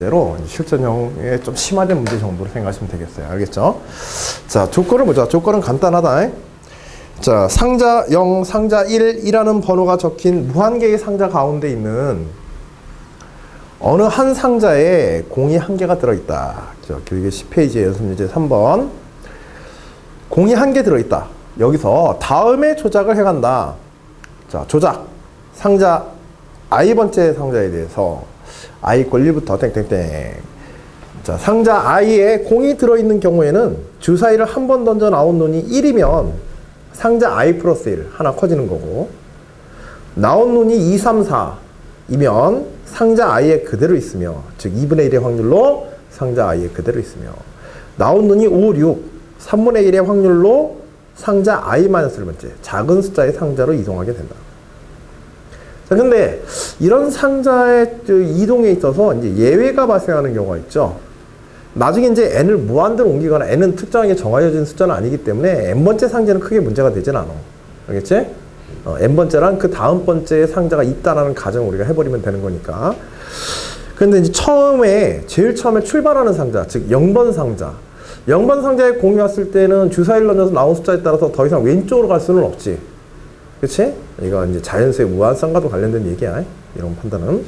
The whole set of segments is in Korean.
대로 실전형의 좀 심화된 문제 정도로 생각하시면 되겠어요. 알겠죠? 자, 조건을 보자. 조건은 간단하다. 자, 상자 0, 상자 1이라는 번호가 적힌 무한개의 상자 가운데 있는 어느 한 상자에 공이 한 개가 들어있다. 교육의 10페이지의 연습문제 3번. 공이 한 개 들어있다. 여기서 다음에 조작을 해간다. 자, 조작. 상자 i번째 상자에 대해서 i = 1부터 땡땡땡. 자, 상자 i에 공이 들어있는 경우에는 주사위를 한 번 던져 나온 눈이 1이면 상자 i 플러스 1 하나 커지는 거고, 나온 눈이 2, 3, 4이면 상자 i에 그대로 있으며, 즉 2분의 1의 확률로 상자 i에 그대로 있으며, 나온 눈이 5, 6, 3분의 1의 확률로 상자 i-1번째 작은 숫자의 상자로 이동하게 된다. 자, 근데 이런 상자의 이동에 있어서 이제 예외가 발생하는 경우가 있죠. 나중에 이제 n을 무한대로 옮기거나 n은 특정하게 정해진 숫자는 아니기 때문에 n번째 상자는 크게 문제가 되진 않아. 알겠지? n번째랑 그 다음 번째의 상자가 있다라는 가정을 우리가 해버리면 되는 거니까. 그런데 이제 제일 처음에 출발하는 상자, 즉 0번 상자. 0번 상자에 공이 왔을 때는 주사위를 던져서 나온 숫자에 따라서 더 이상 왼쪽으로 갈 수는 없지. 그치? 이거 이제 자연수의 무한상과도 관련된 얘기야. 이런 판단은.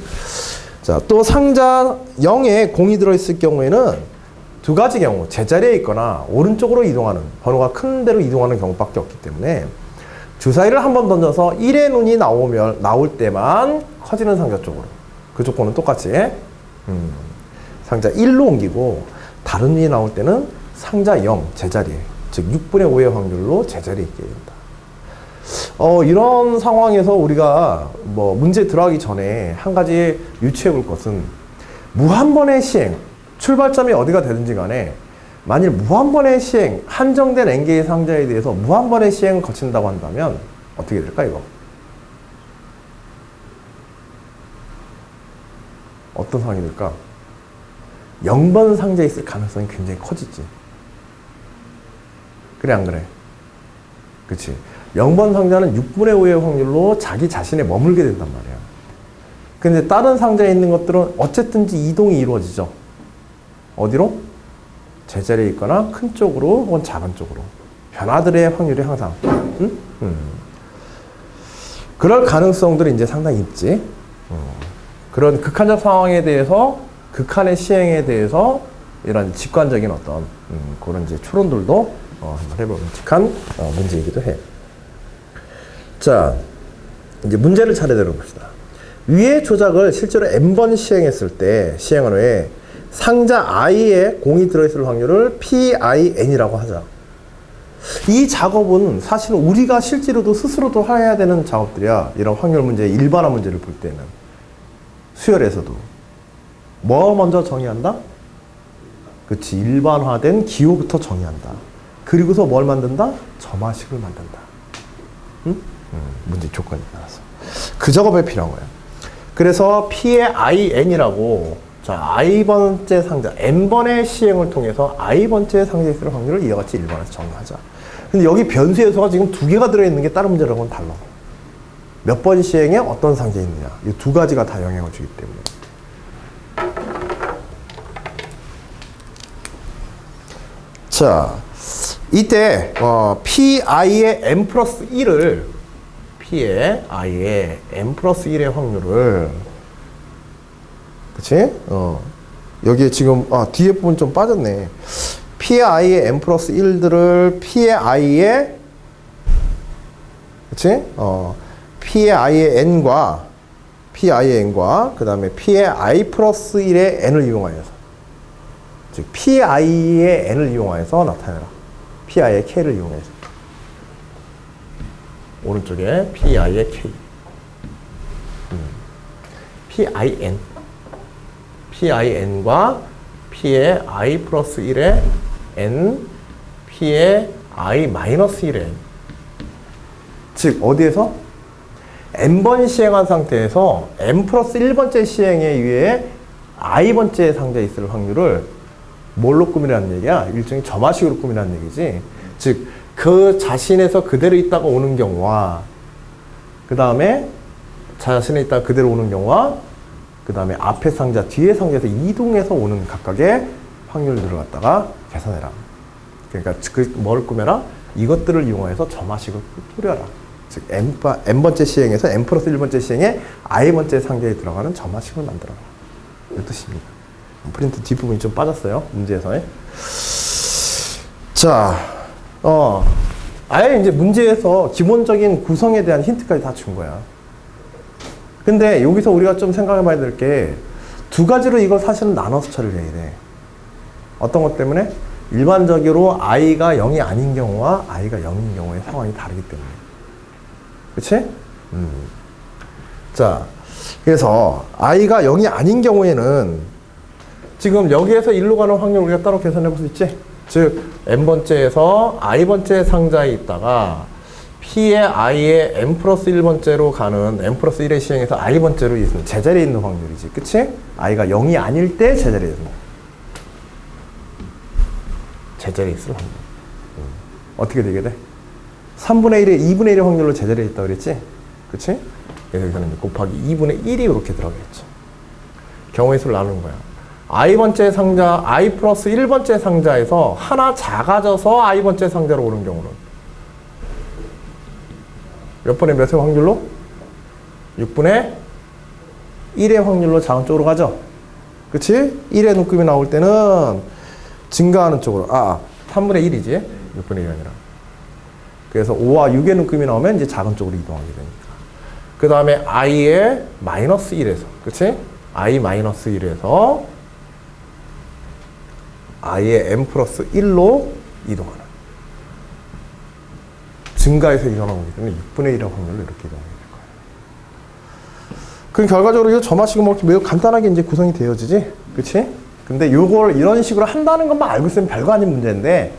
자, 또 상자 0에 공이 들어있을 경우에는 두 가지 경우, 제자리에 있거나 오른쪽으로 이동하는, 번호가 큰 데로 이동하는 경우밖에 없기 때문에 주사위를 한번 던져서 1의 눈이 나올 때만 커지는 상자 쪽으로. 그 조건은 똑같이. 상자 1로 옮기고 다른 눈이 나올 때는 상자 0, 제자리에, 즉 6분의 5의 확률로 제자리에 있게 된다. 이런 상황에서 우리가 문제 들어가기 전에 한 가지 유추해 볼 것은, 무한번의 시행, 출발점이 어디가 되든지 간에 만일 무한번의 시행, 한정된 n개의 상자에 대해서 무한번의 시행을 거친다고 한다면 어떻게 될까, 이거? 어떤 상황이 될까? 0번 상자에 있을 가능성이 굉장히 커지지. 그래, 안 그래? 그치? 0번 상자는 6분의 5의 확률로 자기 자신에 머물게 된단 말이야. 근데 다른 상자에 있는 것들은 어쨌든지 이동이 이루어지죠. 어디로? 제자리에 있거나 큰 쪽으로 혹은 작은 쪽으로. 변화들의 확률이 항상. 그럴 가능성들이 이제 상당히 있지. 그런 극한적 상황에 대해서, 극한의 시행에 대해서 이런 직관적인 어떤 그런 이제 추론들도 한번 해볼 끔찍한 문제이기도 해. 자, 이제 문제를 차례대로 봅시다. 위의 조작을 실제로 n번 시행했을 때, 시행한 후에 상자 i에 공이 들어있을 확률을 PIN이라고 하자. 이 작업은 사실은 우리가 실제로도 스스로도 해야 되는 작업들이야. 이런 확률 문제, 일반화 문제를 볼 때는. 수열에서도. 뭐 먼저 정의한다? 그치, 일반화된 기호부터 정의한다. 그리고서 뭘 만든다? 점화식을 만든다. 응? 문제 조건이 따라서. 그 작업에 필요한 거예요. 그래서 P의 IN이라고, 자, i번째 상자, n번의 시행을 통해서 i번째 상자에 있을 확률을 이와 같이 일반화해서 정의하자. 근데 여기 변수 요소가 지금 2개가 들어있는 게 다른 문제랑은 달라. 몇 번 시행에 어떤 상자에 있느냐. 이 두 가지가 다 영향을 주기 때문에. 자, 이때 PI의 n 플러스 1을, P의 I의 n 플러스 1의 확률을, 그치? 여기에 지금, 뒤에 부분 좀 빠졌네. P의 I의 n 플러스 1들을 P의 I의, 그치? P의 I의 n과, 그 다음에 P의 I 플러스 1의 n을 이용하여서, 즉, PI의 n을 이용하여서 나타내라. PI의 k를 이용해서. 오른쪽에 PI의 k. PIN. PIN과 P의 I 플러스 1의 n, P의 I 마이너스 1의 n. 즉, 어디에서? n번 시행한 상태에서 n 플러스 1번째 시행에 의해 i번째 상자에 있을 확률을 뭘로 꾸미라는 얘기야? 일종의 점화식으로 꾸미라는 얘기지. 즉, 그 자신에서 그대로 있다가 오는 경우와, 그 다음에 자신에 있다가 그대로 오는 경우와, 그 다음에 앞에 상자, 뒤에 상자에서 이동해서 오는 각각의 확률들을 갖다가 계산해라. 그러니까 뭐를 꾸며라? 이것들을 이용해서 점화식을 꾸려라. 즉 n번째 시행에서 n 플러스 1번째 시행에 i번째 상자에 들어가는 점화식을 만들어라. 이 뜻입니다. 프린트 뒷부분이 좀 빠졌어요. 문제에서. 자, 아예 이제 문제에서 기본적인 구성에 대한 힌트까지 다 준 거야. 근데 여기서 우리가 좀 생각해 봐야 될 게 두 가지로 이걸 사실은 나눠서 처리를 해야 돼. 어떤 것 때문에? 일반적으로 i가 0이 아닌 경우와 i가 0인 경우의 상황이 다르기 때문에. 그치? 자, 그래서 i가 0이 아닌 경우에는 지금 여기에서 1로 가는 확률 우리가 따로 계산해 볼 수 있지? 즉, n번째에서 i번째 상자에 있다가 p의 i의 n 플러스 1번째로 가는 n 플러스 1의 시행에서 i번째로 있는 제자리에 있는 확률이지. 그치? i가 0이 아닐 때 제자리에 있는 제자리에 있을 확률. 어떻게 되게 돼? 3분의 1에 2분의 1의 확률로 제자리에 있다고 그랬지? 그치? 그래서 여기서는 곱하기 2분의 1이 이렇게 들어가겠죠. 경우의 수를 나누는 거야. i번째 상자, i 플러스 1번째 상자에서 하나 작아져서 i번째 상자로 오는 경우는 몇 분의 몇의 확률로? 6분의 1의 확률로 작은 쪽으로 가죠? 그치? 1의 눈금이 나올 때는 증가하는 쪽으로, 3분의 1이지? 6분의 1이 아니라. 그래서 5와 6의 눈금이 나오면 이제 작은 쪽으로 이동하게 되니까. 그 다음에 i의 마이너스 1에서, 그치? i 마이너스 1에서 i의 n 플러스 1로 이동하는. 증가해서 이동하는 거기 때문에 6분의 1의 확률로 이렇게 이동하게 될 거예요. 그럼 결과적으로 이 점화식은 뭐 매우 간단하게 이제 구성이 되어지지? 그치? 근데 요걸 이런 식으로 한다는 것만 알고 있으면 별거 아닌 문제인데,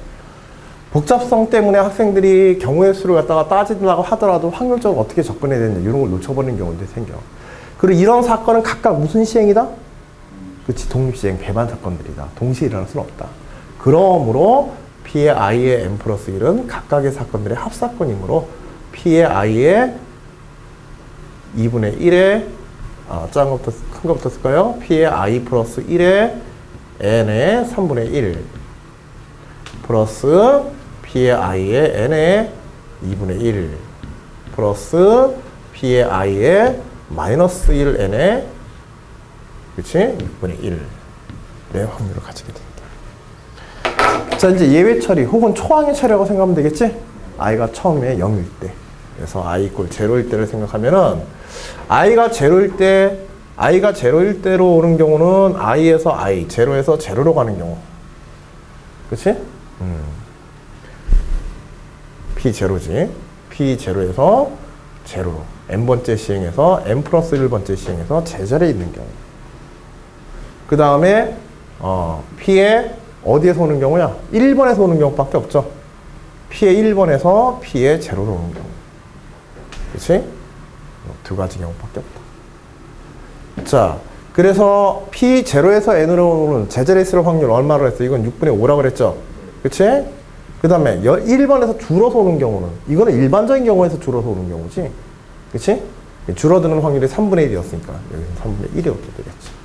복잡성 때문에 학생들이 경우의 수를 갖다가 따지려고 하더라도 확률적으로 어떻게 접근해야 되느냐, 이런 걸 놓쳐버리는 경우도 생겨. 그리고 이런 사건은 각각 무슨 시행이다? 그치, 독립시행, 배반 사건들이다. 동시에 일어날 수는 없다. 그러므로 P의 I의 n 플러스 1은 각각의 사건들의 합사건이므로 P의 I의 2분의 1의 작은 것부터 큰 것부터 쓸까요? P의 I 플러스 1의 n의 3분의 1 플러스 P의 I의 n의 2분의 1 플러스 P의 I의 마이너스 1n의 그치? 6분의 1의 확률을 가지게 됩니다. 자, 이제 예외 처리 혹은 초항의 처리라고 생각하면 되겠지? i가 처음에 0일 때. 그래서 i 이퀄 0일 때를 생각하면은 i가 0일 때로 오는 경우는 i에서 i, 0에서 0로 가는 경우. 그치? p0지. p0에서 0로. n번째 시행에서 n 플러스 1번째 시행에서 제자리에 있는 경우. 그 다음에 P의 어디에서 오는 경우야? 1번에서 오는 경우밖에 없죠. P의 1번에서 P의 0로 오는 경우. 그치? 두 가지 경우밖에 없다. 자, 그래서 P0에서 N으로 오는 제자리에 있을 확률 얼마로 했어? 이건 6분의 5라고 그랬죠? 그치? 그 다음에 1번에서 줄어서 오는 경우는, 이거는 일반적인 경우에서 줄어서 오는 경우지. 그치? 줄어드는 확률이 3분의 1이었으니까 여기서 3분의 1이 이렇게 되겠지.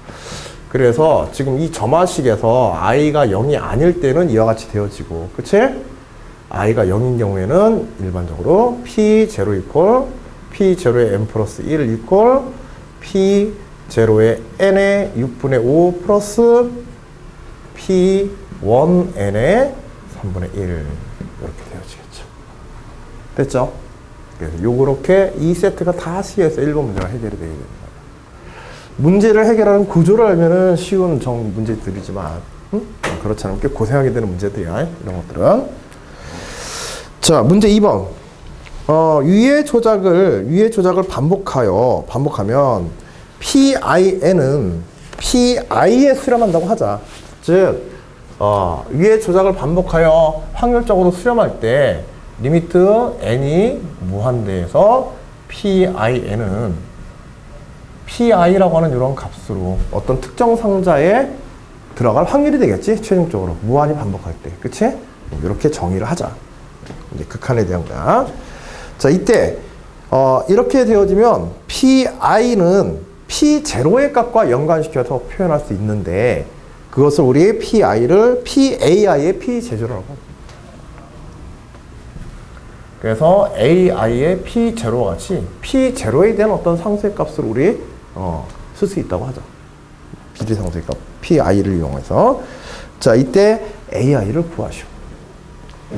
그래서 지금 이 점화식에서 i가 0이 아닐 때는 이와 같이 되어지고, 그치? i가 0인 경우에는 일반적으로 p0 이퀄 p0의 n 플러스 1 이퀄 p0의 n의 6분의 5 플러스 p1n의 3분의 1 이렇게 되어지겠죠. 됐죠? 그래서 요렇게 이 세트가 다 C에서 1번 문제가 해결이 되게 됩니다. 문제를 해결하는 구조를 알면은 쉬운 문제들이지만 그렇지 않으면 꽤 고생하게 되는 문제들이야. 이런 것들은. 자, 문제 2번. 위의 조작을 반복하면 PIN은 PI에 수렴한다고 하자. 즉, 위의 조작을 반복하여 확률적으로 수렴할 때 리미트 n이 무한대에서 PIN은 PI라고 하는 이런 값으로 어떤 특정 상자에 들어갈 확률이 되겠지? 최종적으로. 무한히 반복할 때. 그치? 이렇게 정의를 하자. 이제 극한에 대한 거야. 자, 이때, 이렇게 되어지면 PI는 P0의 값과 연관시켜서 표현할 수 있는데 그것을 우리 PI를 PAI의 P제조라고 합니다. 그래서 AI의 P0와 같이 P0에 대한 어떤 상수의 값을 우리 쓸 수 있다고 하죠. 비례상수의 값 PI를 이용해서 자 이때 AI를 구하시오.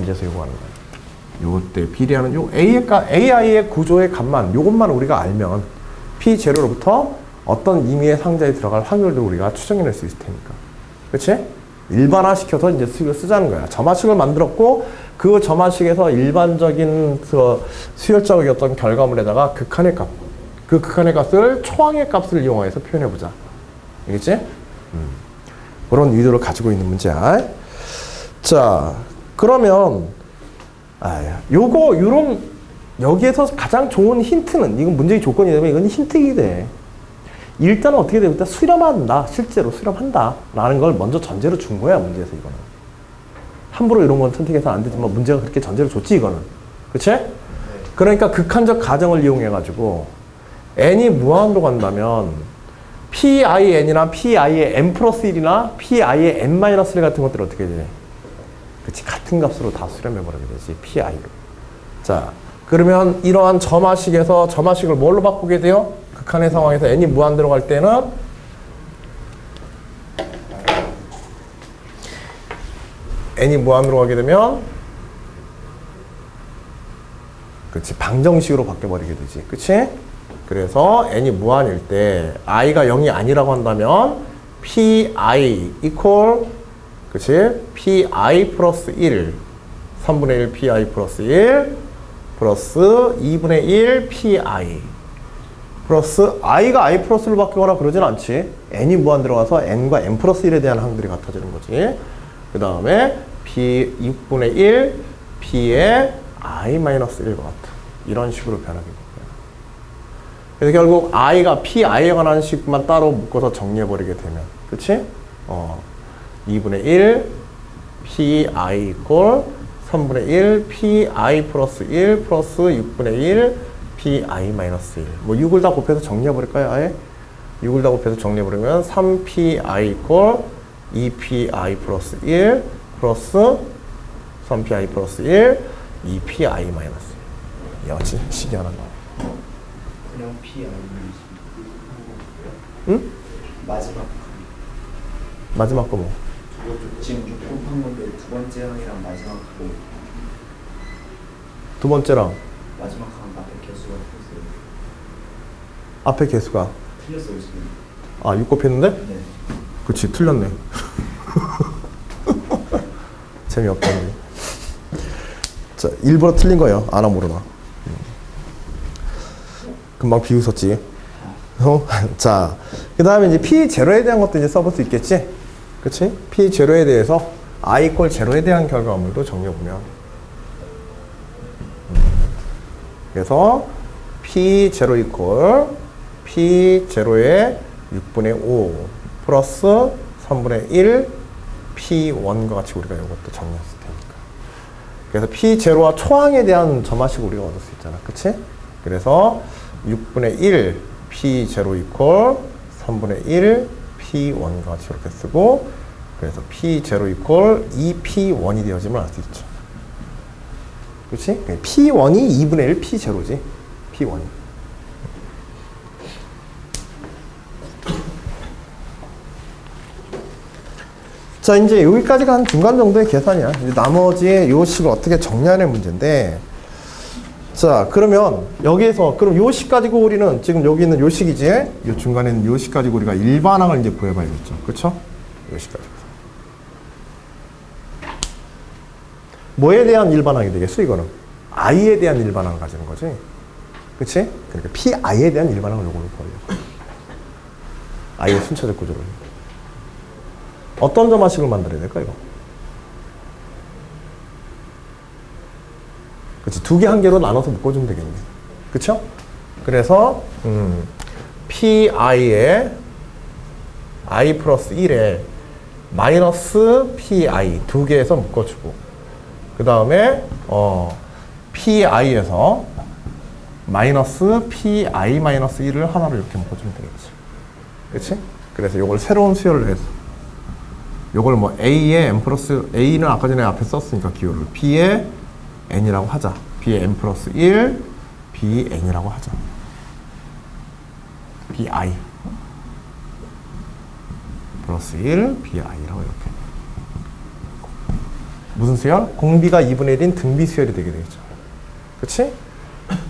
이제서 요구하는 거예요. 요때 비례하는 요 AI의 구조의 값만 요것만 우리가 알면 P0로부터 어떤 임의의 상자에 들어갈 확률도 우리가 추정해낼 수 있을 테니까. 그치? 일반화시켜서 이제 수식을 쓰자는 거야. 점화식을 만들었고 그 점화식에서 일반적인 수열적인 어떤 결과물에다가 극한의 값, 그 극한의 값을 초항의 값을 이용해서 표현해보자. 알겠지? 그런 의도를 가지고 있는 문제야. 자, 그러면 여기에서 가장 좋은 힌트는 이건 문제의 조건이 되면 이건 힌트이기 돼. 일단은 어떻게 되면 일단 수렴한다. 실제로 수렴한다. 라는 걸 먼저 전제로 준 거야, 문제에서 이거는. 함부로 이런 건 선택해서 안 되지만 문제가 그렇게 전제로 줬지, 이거는. 그치? 네. 그러니까 극한적 가정을 이용해가지고 n이 무한으로 간다면 PIN이나 PI의 n 플러스 1이나 PI의 n-1 같은 것들은 어떻게 돼? 그치? 같은 값으로 다 수렴해버리게 되지, PI로. 자, 그러면 이러한 점화식에서 점화식을 뭘로 바꾸게 돼요? 극한의 상황에서 n이 무한 들어갈 때는 n이 무한으로 가게 되면 그치 방정식으로 바뀌어버리게 되지. 그치? 그래서 n이 무한일 때 i가 0이 아니라고 한다면 pi equal 그치? pi 플러스 1 3분의 1 pi 플러스 1 플러스 2분의 1 pi 플러스 i가 i 플러스로 바뀌거나 그러진 않지. n이 무한 들어가서 n과 n 플러스 1에 대한 항들이 같아지는 거지. 그 다음에 p 6분의 1 p의 i 마이너스 1과 같아. 이런 식으로 변하게 됩니다. 그래서 결국 i가 pi에 관한 식만 따로 묶어서 정리해버리게 되면 그치? 2분의 1 pi 이꼴 3분의 1 pi 플러스 1 플러스 6분의 1 pi 마이너스 1. 뭐 6을 다 곱해서 정리해버릴까요? 아예? 6을 다 곱해서 정리해버리면 3pi 이꼴 2pi 플러스 1 플러스 3pi 플러스 1 2pi 마이너스 1. 여치 식이 하나 나와. 그냥 pi 응? 마지막 거 뭐? 지금 곱한 건데 두 번째 항이랑 마지막 거 두 번째랑 마지막 항 앞에 개수가 틀렸어요. 앞에 개수가 틀렸어요 지금. 아 6 곱했는데? 네. 그치 틀렸네. 재미없다니. 자 일부러 틀린 거예요. 아나 모르나. 금방 비웃었지. 자, 그 다음에 이제 P0에 대한 것도 이제 써볼 수 있겠지? 그치? P0에 대해서 I equal 0에 대한 결과물도 정리해보면. 그래서 P0 equal P0의 6분의 5 플러스 3분의 1 P1과 같이 우리가 이것도 정리했을 테니까. 그래서 P0와 초항에 대한 점화식을 우리가 얻을 수 있잖아. 그치? 그래서 6분의 1 P0 equal 3분의 1 P1과 같이 이렇게 쓰고 그래서 P0 equal 2P1이 되어지면 알 수 있죠. 그렇지? P1이 2분의 1 P0지. P1이. 자, 이제 여기까지가 한 중간 정도의 계산이야. 이제 나머지 요 식을 어떻게 정리하는 문제인데 자, 그러면 여기에서 그럼 요 식 가지고 우리는 지금 여기 있는 요 식이지? 요 중간에 있는 요 식 가지고 우리가 일반항을 이제 구해봐야겠죠. 그쵸? 요 식 가지고. 뭐에 대한 일반항이 되겠어, 이거는? i에 대한 일반항을 가지는 거지. 그치? 그러니까 pi에 대한 일반항을 요걸로 구하려고. i의 순차적 구조를. 어떤 점화식을 만들어야 될까, 이거? 그치? 두 개 한 개로 나눠서 묶어주면 되겠네. 그쵸? 그래서, pi에 i 플러스 1에 마이너스 pi 두 개에서 묶어주고, 그 다음에, pi에서 마이너스 pi 마이너스 1을 하나로 이렇게 묶어주면 되겠지. 그치? 그래서 요걸 새로운 수열을 해서 요걸 뭐 A의 n 플러스 A는 아까 전에 앞에 썼으니까 기호를 B의 n이라고 하자. B의 n 플러스 1 Bn이라고 하자. BI 플러스 1 BI라고 이렇게. 무슨 수열? 공비가 2분의 1인 등비 수열이 되게 되겠죠. 그치?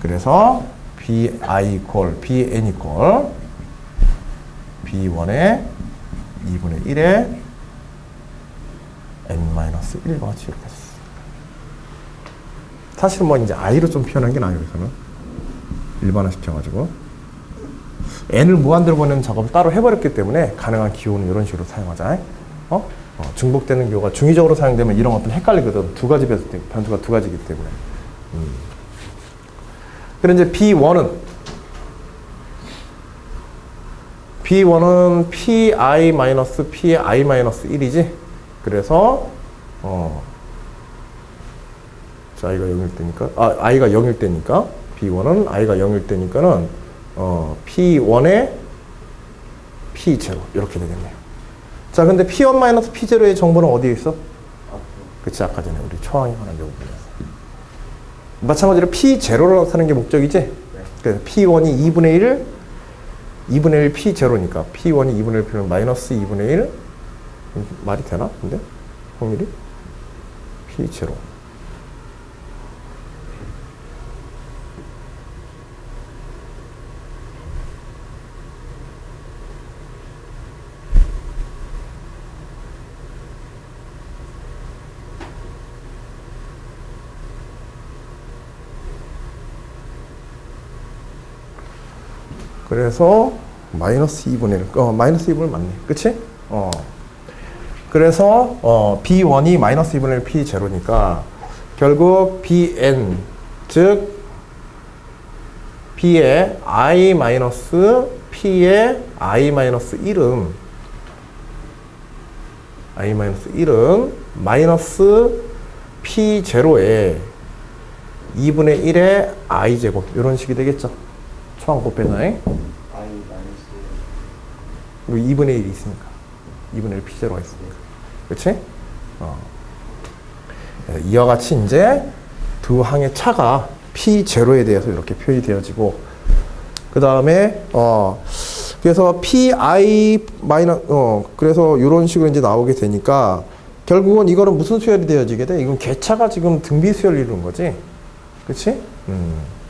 그래서 BI 이퀄 BN 이퀄 B1의 2분의 1의 n-1과 같이 이렇게 했어. 사실은 뭐 이제 i로 좀 표현한 게 나아요. 여기서는 일반화 시켜가지고 n을 무한대로 보내는 작업을 따로 해버렸기 때문에 가능한 기호는 이런 식으로 사용하자. 중복되는 기호가 중의적으로 사용되면 이런 것들 헷갈리거든. 두 가지 변수가 두 가지이기 때문에. 그럼 이제 B1은 PI-PI-1이지. 그래서 자, i가 0일 때니까 i가 0일 때니까 B1은 i가 0일 때니까는 P1의 P0 이렇게 되겠네요. 자, 근데 P1 P0의 정보는 어디에 있어? 그치, 아까 전에 우리 초항에 관한 부분이었어. 마찬가지로 P0로 나타내는 게 목적이지? 네. 그래서 P1이 2분의 1 P0니까 P1이 2분의 1 P는 마이너스 2분의 1 말이 되나? 근데 확률이 P0 그래서 마이너스 2분의 1 마이너스 2분의 1 맞네. 그치? 그래서 B1이 마이너스 2분의 1 P0니까 결국 BN 즉 B의 I 마이너스 P의 I-1은 마이너스 P0의 2분의 1의 I제곱 이런 식이 되겠죠. 초항 곱해서잉. 그리고 2분의 1이 있으니까 2분의 1 P0가 있으니까 그치? 이와 같이 이제 두 항의 차가 P0에 대해서 이렇게 표현이 되어지고 그 다음에 그래서 PI 그래서 이런 식으로 이제 나오게 되니까 결국은 이거는 무슨 수열이 되어지게 돼? 이건 궤차가 지금 등비 수열을 이루는 거지, 그치?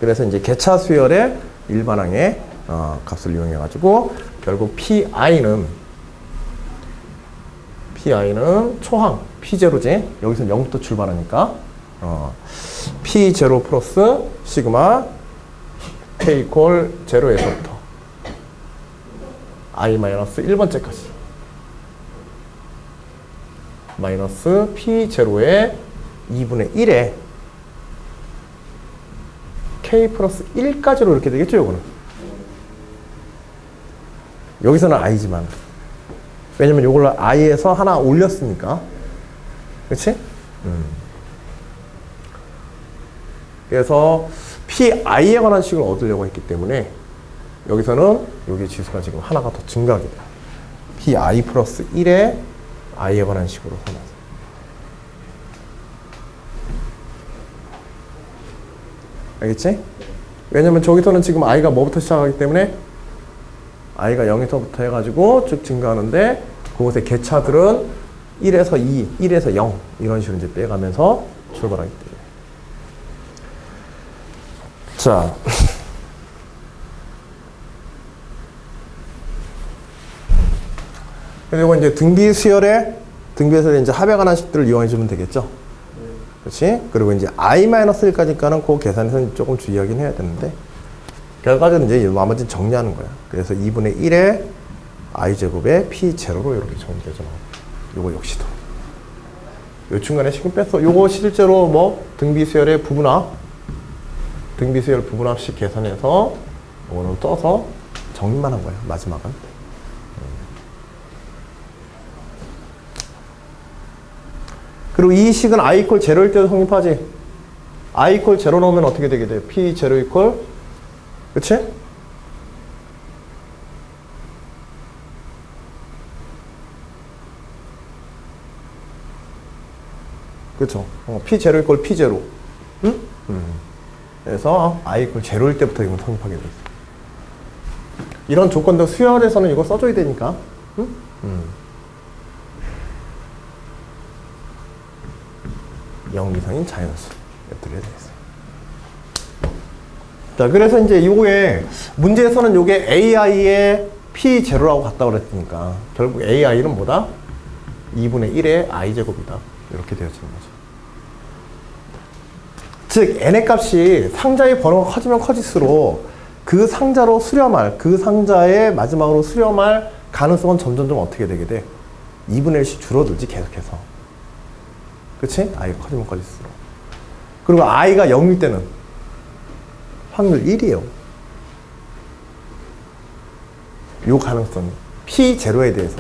그래서 이제 궤차 수열의 일반항의 값을 이용해 가지고 결국 PI는 초항 P0지. 여기서 0부터 출발하니까 P0 플러스 시그마 K 이퀄 0에서부터 I-1번째까지 마이너스 P0의 2분의 1에 K 플러스 1까지로 이렇게 되겠죠, 요거는. 여기서는 I지만. 왜냐면 요걸 I에서 하나 올렸으니까. 그치? 그래서 PI에 관한 식을 얻으려고 했기 때문에 여기서는 여기 지수가 지금 하나가 더 증가하게 돼요. PI 플러스 1에 I에 관한 식으로 삼아서. 알겠지? 왜냐면 저기서는 지금 i가 뭐부터 시작하기 때문에 i가 0에서부터 해가지고 쭉 증가하는데 그곳의 궤차들은 1에서 2, 1에서 0 이런 식으로 이제 빼가면서 출발하기 때문에. 자. 그리고 이제 등비에서 이제 합에 관한 식들을 이용해 주면 되겠죠. 그렇지? 그리고 이제 I-1까지가는 그 계산에서 조금 주의하긴 해야 되는데 결과적으로 이제 나머지는 정리하는 거야. 그래서 2분의 1의 I제곱의 P0로 이렇게 정리되죠. 요거 역시도. 요 중간에 식은 뺐어. 요거 실제로 뭐 등비수열의 부분합, 등비수열 부분합식 계산해서 요거는 떠서 정리만 한 거야. 마지막은. 그리고 이 식은 I 이퀄 0일 때도 성립하지. I 이퀄 0 넣으면 어떻게 되게 돼요? P0 이퀄, 그치? 그쵸? P0 이꼴 P0. 응? 그래서 I 이꼴 0일 때부터 이건 성립하게 돼 있어. 이런 조건도 수열에서는 이거 써줘야 되니까. 응? 0 이상인 자연수. 엿들여야 되겠어요. 자, 그래서 이제 요게, 문제에서는 요게 AI의 P0라고 갔다 그랬으니까, 결국 AI는 뭐다? 2분의 1의 i제곱이다. 이렇게 되어지는 거죠. 즉, n의 값이 상자의 번호가 커지면 커질수록 그 상자로 수렴할, 그 상자의 마지막으로 수렴할 가능성은 점점 어떻게 되게 돼? 2분의 1씩 줄어들지, 계속해서. 그치? i가 커지면 커질수록. 그리고 i가 0일 때는 확률 1이에요. 요 가능성이. P0에 대해서.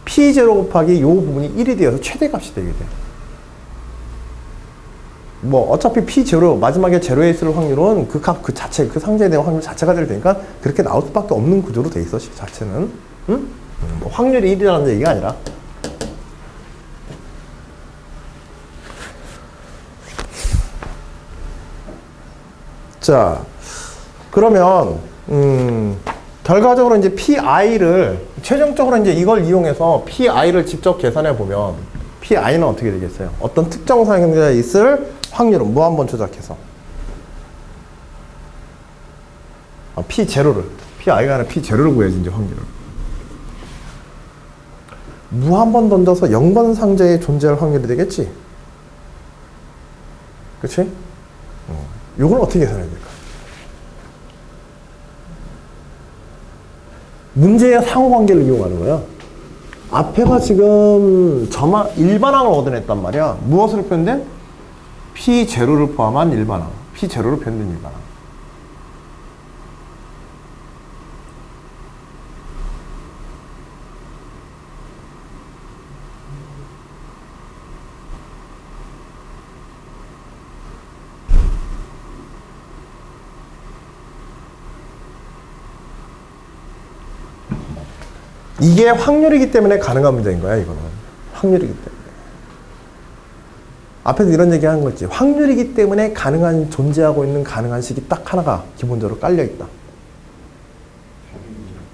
P0 곱하기 요 부분이 1이 되어서 최대값이 되게 돼. 뭐, 어차피 P0, 마지막에 제로에 있을 확률은 그 값, 그 자체, 그 상자에 대한 확률 자체가 될 테니까 그렇게 나올 수밖에 없는 구조로 돼 있어, 식 자체는. 응? 뭐 확률이 1이라는 얘기가 아니라. 자, 그러면, 결과적으로 이제 PI를, 최종적으로 이제 이걸 이용해서 PI를 직접 계산해 보면, PI는 어떻게 되겠어요? 어떤 특정 상자에 있을 확률은 무한번 조작해서. P0를, PI가 아니라 P0를 구해야지, 이제 확률을. 무한번 던져서 0번 상자에 존재할 확률이 되겠지? 그치? 요걸 어떻게 계산해야 될까? 문제의 상호관계를 이용하는 거야. 앞에가 지금 일반항을 얻어냈단 말이야. 무엇으로 표현된? P0를 포함한 일반항. P0로 표현된 일반항. 이게 확률이기 때문에 가능한 문제인 거야, 이거는. 확률이기 때문에. 앞에서 이런 얘기 하는 거지. 확률이기 때문에 가능한, 존재하고 있는 가능한 식이 딱 하나가 기본적으로 깔려있다.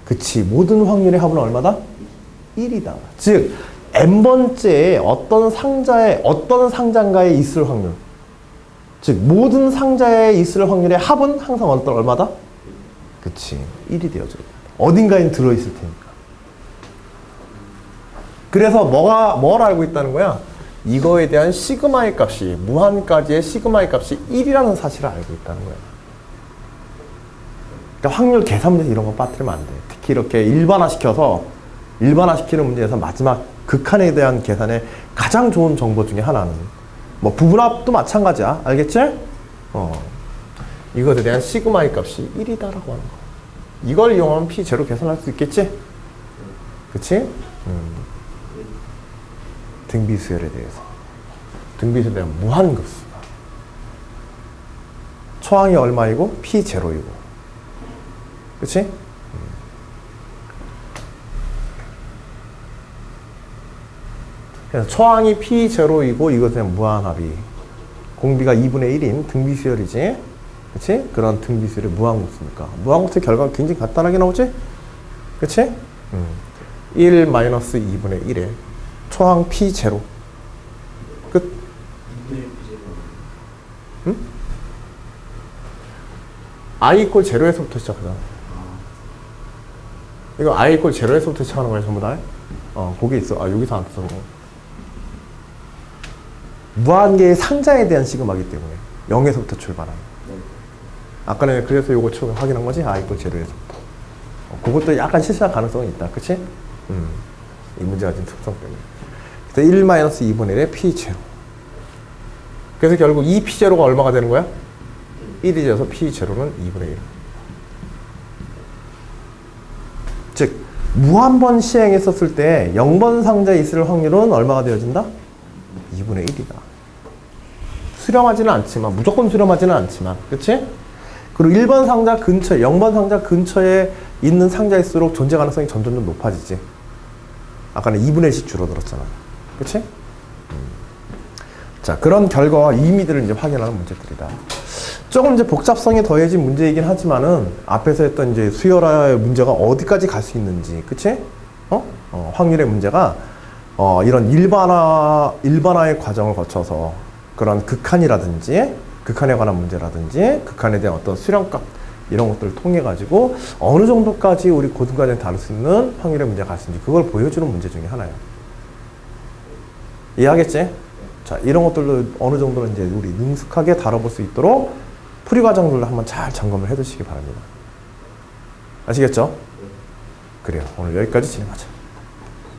그치. 모든 확률의 합은 얼마다? 1이다. 즉, n번째에 어떤 상자인가에 있을 확률. 즉, 모든 상자에 있을 확률의 합은 항상 얼마다? 그치. 1이 되어져 있다. 어딘가에 들어있을 테니까. 그래서 뭘 알고 있다는 거야? 이거에 대한 시그마의 값이, 무한까지의 시그마의 값이 1이라는 사실을 알고 있다는 거야. 그러니까 확률 계산 문제 이런 거 빠뜨리면 안 돼. 특히 이렇게 일반화시키는 문제에서 마지막 극한에 대한 계산에 가장 좋은 정보 중에 하나는 뭐 부분합도 마찬가지야. 알겠지? 이것에 대한 시그마의 값이 1이다라고 하는 거야. 이걸 이용하면 P0 계산할 수 있겠지? 그치? 등비수열에 대해서. 등비수열에 대한 무한급수가. 초항이 얼마이고 P0이고. 그치? 그래서 초항이 P0이고 이것은 무한합이. 공비가 2분의 1인 등비수열이지. 그치? 그런 등비수열의 무한급수니까. 무한급수의 결과가 굉장히 간단하게 나오지? 그치? 1 마이너스 2분의 1에 초항 P0. 끝. 2분의 1 P0. 응? I 이퀄 0에서부터 시작하잖아. 이거 I 이퀄 0에서부터 시작하는 거야, 전부 다? 거기 있어. 여기서 안 써. 무한계의 상자에 대한 시그마이기 때문에 0에서부터 출발하는. 아까는 그래서 요거 확인한 거지? I 이퀄 0에서부터. 그것도 약간 실수할 가능성이 있다. 그치? 이 문제가 가진 특성 때문에. 그래서 1-2분의 1의 P0. 그래서 결국 이 P0가 얼마가 되는 거야? 1이 되어서 P0는 2분의 1. 즉, 무한번 시행했었을 때 0번 상자에 있을 확률은 얼마가 되어진다? 2분의 1이다. 수렴하지는 않지만, 무조건 수렴하지는 않지만, 그치? 그리고 1번 상자 근처에, 0번 상자 근처에 있는 상자일수록 존재 가능성이 점점 높아지지. 아까는 2분의 1씩 줄어들었잖아. 그치? 자, 그런 결과와 의미들을 이제 확인하는 문제들이다. 조금 이제 복잡성이 더해진 문제이긴 하지만은 앞에서 했던 이제 수열화의 문제가 어디까지 갈 수 있는지, 그치? 확률의 문제가 이런 일반화의 과정을 거쳐서 그런 극한이라든지 극한에 관한 문제라든지 극한에 대한 어떤 수렴값 이런 것들을 통해 가지고 어느 정도까지 우리 고등과정에 다룰 수 있는 확률의 문제가 갈 수 있는지 그걸 보여주는 문제 중에 하나예요. 이해하겠지? 자, 이런 것들도 어느 정도는 이제 우리 능숙하게 다뤄볼 수 있도록 풀이 과정들로 한번 잘 점검을 해 두시기 바랍니다. 아시겠죠? 그래요. 오늘 여기까지 진행하자.